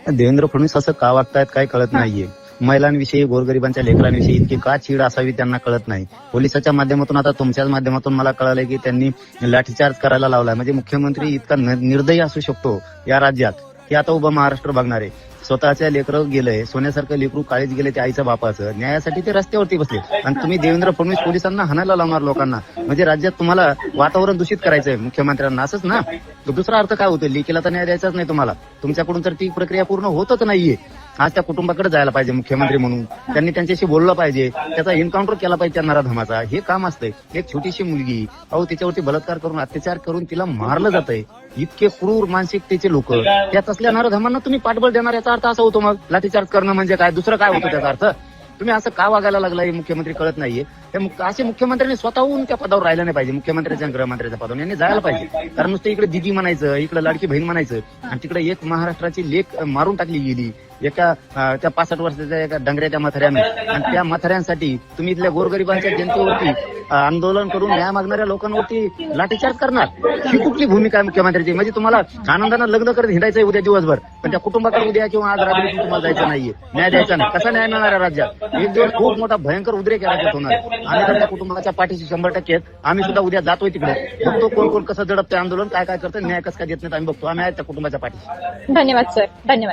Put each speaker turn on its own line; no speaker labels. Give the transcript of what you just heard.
देवेंद्र फडणवीस असं का वागतायत काय कळत नाहीये. महिलांविषयी, गोरगरिबांच्या लेकरांविषयी इतकी का चीड असावी त्यांना कळत नाही. पोलिसाच्या माध्यमातून, आता तुमच्याच माध्यमातून मला कळालंय की त्यांनी लाठीचार्ज करायला लावलाय. म्हणजे मुख्यमंत्री इतका निर्दयी असू शकतो या राज्यात, की आता उभं महाराष्ट्र बघणार आहे. स्वतःच्या लेकरं गेलंय, सोन्यासारखं लेकरू काळीच गेले ते आईच्या बापाचं, न्यायासाठी ते रस्त्यावरती बसले. आणि तुम्ही देवेंद्र फडणवीस पोलिसांना हाणायला लावणार लोकांना. म्हणजे राज्यात तुम्हाला वातावरण दूषित करायचंय मुख्यमंत्र्यांना, असंच ना. दुसरा अर्थ काय होतो, लेकीला तर न्याय द्यायचाच नाही तुम्हाला. तुमच्याकडून तर ती प्रक्रिया पूर्ण होतच नाहीये. आज त्या कुटुंबाकडे जायला पाहिजे मुख्यमंत्री म्हणून, त्यांनी त्यांच्याशी बोललं पाहिजे, त्याचा एन्काउंटर केला पाहिजे त्या नराधमाचा. हे काम असतंय. एक छोटीशी मुलगी, तिच्यावरती बलात्कार करून, अत्याचार करून तिला मारलं जातंय. इतके क्रूर मानसिकतेचे लोक, त्यात असल्या नराधमांना तुम्ही पाठबळ देणार, याचा अर्थ असा होतो मग लाठीचार्ज करणं म्हणजे काय, दुसरं काय होतं त्याचा अर्थ? तुम्ही असं का वागायला लागला हे मुख्यमंत्री कळत नाहीये. असे मुख्यमंत्र्यांनी स्वतःहून त्या पदावर राहिलं नाही पाहिजे, मुख्यमंत्र्यांच्या गृहमंत्र्यांच्या पदावर यांनी जायला पाहिजे. कारण नुसतं इकडे दिदी म्हणायचं, इकडे लाडकी बहीण म्हणायचं, आणि तिकडे एक महाराष्ट्राची लेक मारून टाकली गेली एका त्या 65 वर्षाच्या एका डंगऱ्याच्या मथऱ्याने. आणि त्या मथऱ्यांसाठी तुम्ही इथल्या गोरगरिबांच्या जनतेवरती आंदोलन करून न्याय मागणाऱ्या लोकांवरती लाठीचार्ज करणार. ही कुठली भूमिका आहे मुख्यमंत्र्यांची? म्हणजे तुम्हाला आनंदानं लग्न करत हिंडायचंय उद्या दिवसभर, पण त्या कुटुंबाकडे उद्या किंवा आज रात्री तुम्हाला जायचं नाहीये, न्याय द्यायचा नाही. कसा न्याय मिळणार राज्यात? एक दिवस खूप मोठा भयंकर उद्रेक राज्यात होणार. आम्ही तर त्या कुटुंबाच्या पाठीशी 100% आहेत. आम्ही सुद्धा उद्या जातोय तिकडे, बघतो कोण कोण कसं दडपतंय आंदोलन, काय काय करतं, न्याय कसं काय देत नाही आम्ही बघतो. आम्ही आहे त्या कुटुंबाच्या पाठीशी.
धन्यवाद सर, धन्यवाद.